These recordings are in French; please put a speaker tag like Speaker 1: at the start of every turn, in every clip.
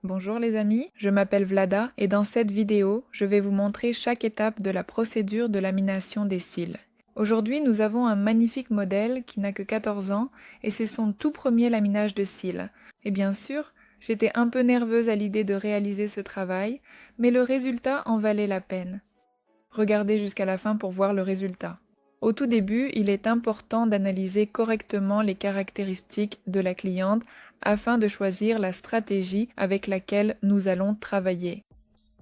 Speaker 1: Bonjour les amis, je m'appelle Vlada et dans cette vidéo, je vais vous montrer chaque étape de la procédure de lamination des cils. Aujourd'hui, nous avons un magnifique modèle qui n'a que 14 ans et c'est son tout premier laminage de cils. Et bien sûr, j'étais un peu nerveuse à l'idée de réaliser ce travail, mais le résultat en valait la peine. Regardez jusqu'à la fin pour voir le résultat. Au tout début, il est important d'analyser correctement les caractéristiques de la cliente afin de choisir la stratégie avec laquelle nous allons travailler.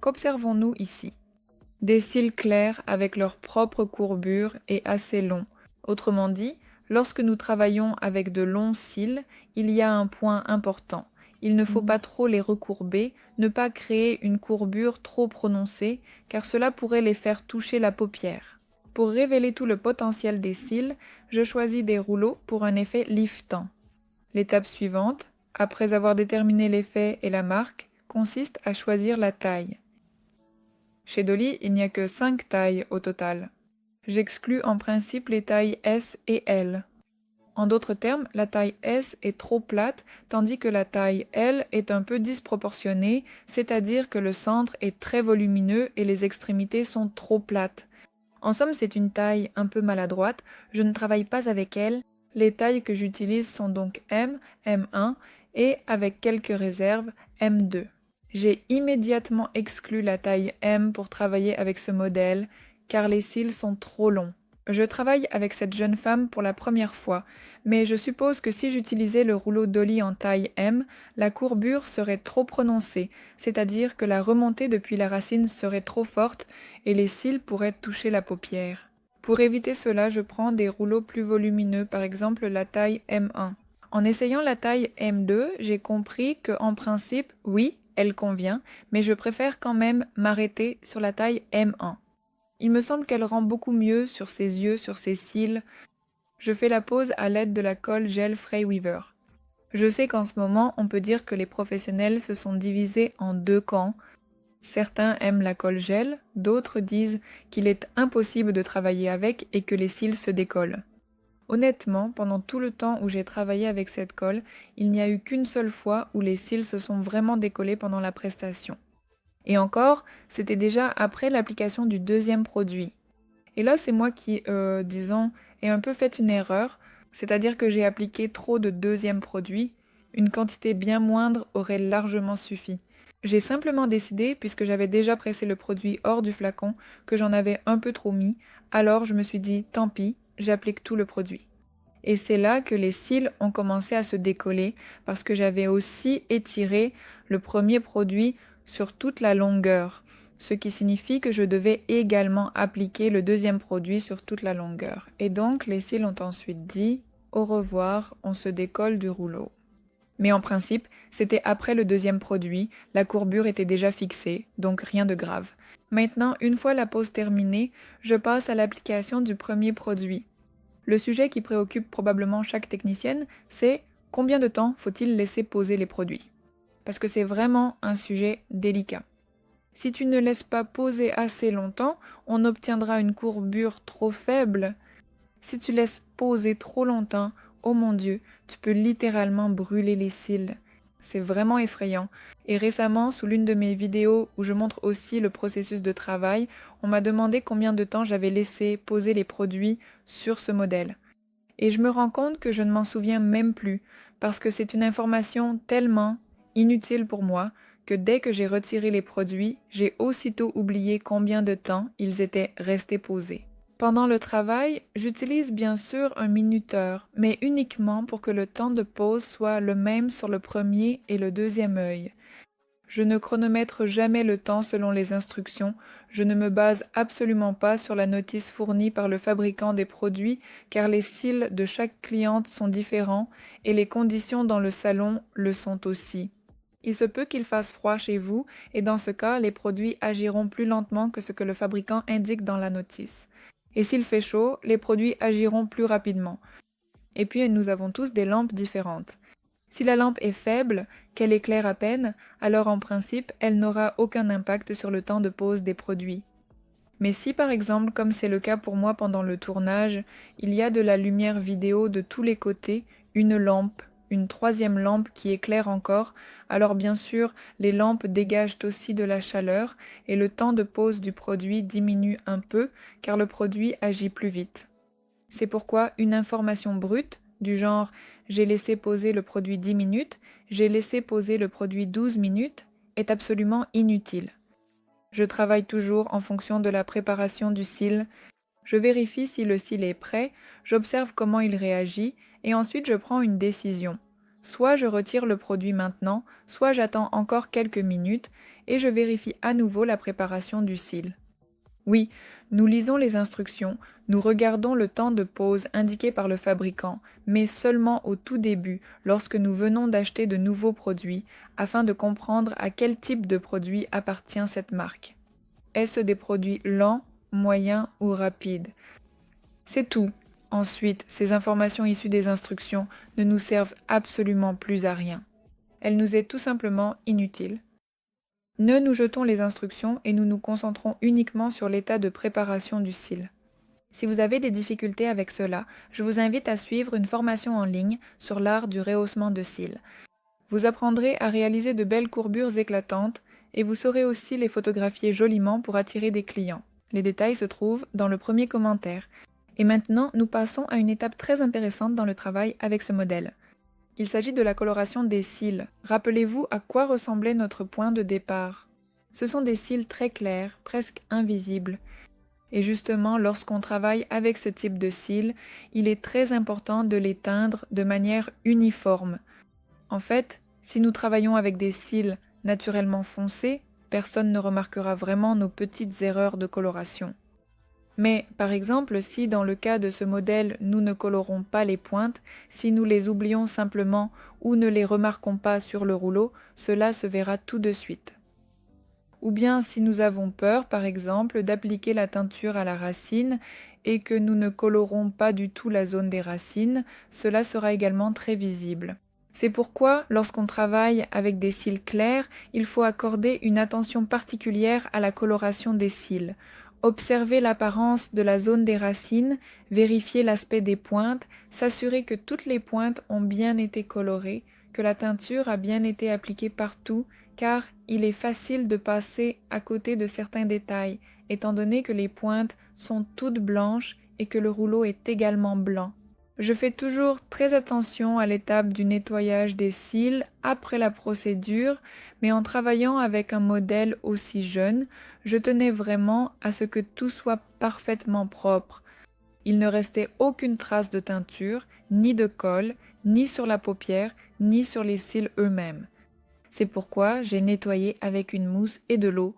Speaker 1: Qu'observons-nous ici? Des cils clairs avec leur propre courbure et assez longs. Autrement dit, lorsque nous travaillons avec de longs cils, il y a un point important. Il ne faut pas trop les recourber, ne pas créer une courbure trop prononcée, car cela pourrait les faire toucher la paupière. Pour révéler tout le potentiel des cils, je choisis des rouleaux pour un effet liftant. L'étape suivante, après avoir déterminé l'effet et la marque, consiste à choisir la taille. Chez Dolly, il n'y a que 5 tailles au total. J'exclus en principe les tailles S et L. En d'autres termes, la taille S est trop plate, tandis que la taille L est un peu disproportionnée, c'est-à-dire que le centre est très volumineux et les extrémités sont trop plates. En somme, c'est une taille un peu maladroite, je ne travaille pas avec elle. Les tailles que j'utilise sont donc M, M1 et, avec quelques réserves, M2. J'ai immédiatement exclu la taille M pour travailler avec ce modèle, car les cils sont trop longs. Je travaille avec cette jeune femme pour la première fois, mais je suppose que si j'utilisais le rouleau Dolly en taille M, la courbure serait trop prononcée, c'est-à-dire que la remontée depuis la racine serait trop forte et les cils pourraient toucher la paupière. Pour éviter cela, je prends des rouleaux plus volumineux, par exemple la taille M1. En essayant la taille M2, j'ai compris que, en principe, oui, elle convient, mais je préfère quand même m'arrêter sur la taille M1. Il me semble qu'elle rend beaucoup mieux sur ses yeux, sur ses cils. Je fais la pose à l'aide de la colle gel Frey Weaver. Je sais qu'en ce moment, on peut dire que les professionnels se sont divisés en deux camps. Certains aiment la colle gel, d'autres disent qu'il est impossible de travailler avec et que les cils se décollent. Honnêtement, pendant tout le temps où j'ai travaillé avec cette colle, il n'y a eu qu'une seule fois où les cils se sont vraiment décollés pendant la prestation. Et encore, c'était déjà après l'application du deuxième produit. Et là, c'est moi qui, disons, ai un peu fait une erreur, c'est-à-dire que j'ai appliqué trop de deuxième produit. Une quantité bien moindre aurait largement suffi. J'ai simplement décidé, puisque j'avais déjà pressé le produit hors du flacon, que j'en avais un peu trop mis, alors je me suis dit, tant pis, j'applique tout le produit. Et c'est là que les cils ont commencé à se décoller, parce que j'avais aussi étiré le premier produit sur toute la longueur, ce qui signifie que je devais également appliquer le deuxième produit sur toute la longueur. Et donc les cils ont ensuite dit « Au revoir, on se décolle du rouleau ». Mais en principe, c'était après le deuxième produit, la courbure était déjà fixée, donc rien de grave. Maintenant, une fois la pose terminée, je passe à l'application du premier produit. Le sujet qui préoccupe probablement chaque technicienne, c'est combien de temps faut-il laisser poser les produits? Parce que c'est vraiment un sujet délicat. Si tu ne laisses pas poser assez longtemps, on obtiendra une courbure trop faible. Si tu laisses poser trop longtemps, oh mon Dieu, tu peux littéralement brûler les cils. C'est vraiment effrayant. Et récemment, sous l'une de mes vidéos où je montre aussi le processus de travail, on m'a demandé combien de temps j'avais laissé poser les produits sur ce modèle. Et je me rends compte que je ne m'en souviens même plus, parce que c'est une information tellement inutile pour moi que dès que j'ai retiré les produits, j'ai aussitôt oublié combien de temps ils étaient restés posés. Pendant le travail, j'utilise bien sûr un minuteur, mais uniquement pour que le temps de pause soit le même sur le premier et le deuxième œil. Je ne chronomètre jamais le temps selon les instructions, je ne me base absolument pas sur la notice fournie par le fabricant des produits car les cils de chaque cliente sont différents et les conditions dans le salon le sont aussi. Il se peut qu'il fasse froid chez vous et dans ce cas, les produits agiront plus lentement que ce que le fabricant indique dans la notice. Et s'il fait chaud, les produits agiront plus rapidement. Et puis nous avons tous des lampes différentes. Si la lampe est faible, qu'elle éclaire à peine, alors en principe, elle n'aura aucun impact sur le temps de pose des produits. Mais si par exemple, comme c'est le cas pour moi pendant le tournage, il y a de la lumière vidéo de tous les côtés, une lampe, une troisième lampe qui éclaire encore, alors bien sûr, les lampes dégagent aussi de la chaleur et le temps de pose du produit diminue un peu car le produit agit plus vite. C'est pourquoi une information brute, du genre « j'ai laissé poser le produit 10 minutes »,« j'ai laissé poser le produit 12 minutes » est absolument inutile. Je travaille toujours en fonction de la préparation du cil. Je vérifie si le cil est prêt, j'observe comment il réagit et ensuite je prends une décision. Soit je retire le produit maintenant, soit j'attends encore quelques minutes et je vérifie à nouveau la préparation du cil. Oui, nous lisons les instructions, nous regardons le temps de pause indiqué par le fabricant, mais seulement au tout début, lorsque nous venons d'acheter de nouveaux produits, afin de comprendre à quel type de produit appartient cette marque. Est-ce des produits lents, moyens ou rapides? C'est tout. Ensuite, ces informations issues des instructions ne nous servent absolument plus à rien. Elles nous est tout simplement inutiles. Ne nous jetons les instructions et nous nous concentrons uniquement sur l'état de préparation du cil. Si vous avez des difficultés avec cela, je vous invite à suivre une formation en ligne sur l'art du rehaussement de cils. Vous apprendrez à réaliser de belles courbures éclatantes et vous saurez aussi les photographier joliment pour attirer des clients. Les détails se trouvent dans le premier commentaire. Et maintenant, nous passons à une étape très intéressante dans le travail avec ce modèle. Il s'agit de la coloration des cils. Rappelez-vous à quoi ressemblait notre point de départ. Ce sont des cils très clairs, presque invisibles. Et justement, lorsqu'on travaille avec ce type de cils, il est très important de les teindre de manière uniforme. En fait, si nous travaillons avec des cils naturellement foncés, personne ne remarquera vraiment nos petites erreurs de coloration. Mais, par exemple, si dans le cas de ce modèle, nous ne colorons pas les pointes, si nous les oublions simplement ou ne les remarquons pas sur le rouleau, cela se verra tout de suite. Ou bien si nous avons peur, par exemple, d'appliquer la teinture à la racine et que nous ne colorons pas du tout la zone des racines, cela sera également très visible. C'est pourquoi, lorsqu'on travaille avec des cils clairs, il faut accorder une attention particulière à la coloration des cils. Observer l'apparence de la zone des racines, vérifier l'aspect des pointes, s'assurer que toutes les pointes ont bien été colorées, que la teinture a bien été appliquée partout, car il est facile de passer à côté de certains détails, étant donné que les pointes sont toutes blanches et que le rouleau est également blanc. Je fais toujours très attention à l'étape du nettoyage des cils après la procédure, mais en travaillant avec un modèle aussi jeune, je tenais vraiment à ce que tout soit parfaitement propre. Il ne restait aucune trace de teinture, ni de colle, ni sur la paupière, ni sur les cils eux-mêmes. C'est pourquoi j'ai nettoyé avec une mousse et de l'eau.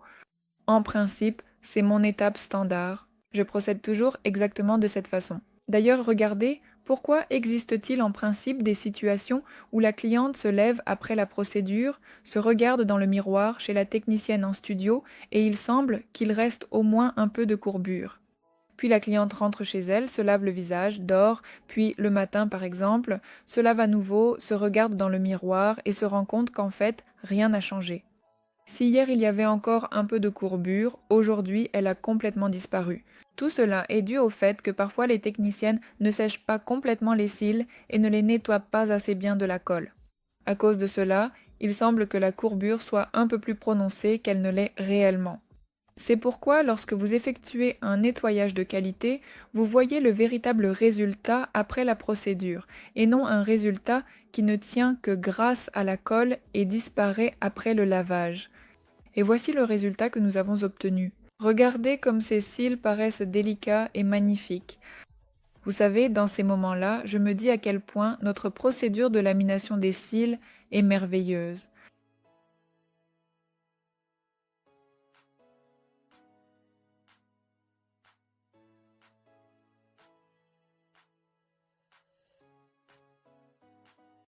Speaker 1: En principe, c'est mon étape standard. Je procède toujours exactement de cette façon. D'ailleurs, regardez, pourquoi existe-t-il en principe des situations où la cliente se lève après la procédure, se regarde dans le miroir chez la technicienne en studio et il semble qu'il reste au moins un peu de courbure. Puis la cliente rentre chez elle, se lave le visage, dort, puis le matin par exemple, se lave à nouveau, se regarde dans le miroir et se rend compte qu'en fait, rien n'a changé. Si hier il y avait encore un peu de courbure, aujourd'hui elle a complètement disparu. Tout cela est dû au fait que parfois les techniciennes ne sèchent pas complètement les cils et ne les nettoient pas assez bien de la colle. À cause de cela, il semble que la courbure soit un peu plus prononcée qu'elle ne l'est réellement. C'est pourquoi lorsque vous effectuez un nettoyage de qualité, vous voyez le véritable résultat après la procédure, et non un résultat qui ne tient que grâce à la colle et disparaît après le lavage. Et voici le résultat que nous avons obtenu. Regardez comme ces cils paraissent délicats et magnifiques. Vous savez, dans ces moments-là, je me dis à quel point notre procédure de lamination des cils est merveilleuse.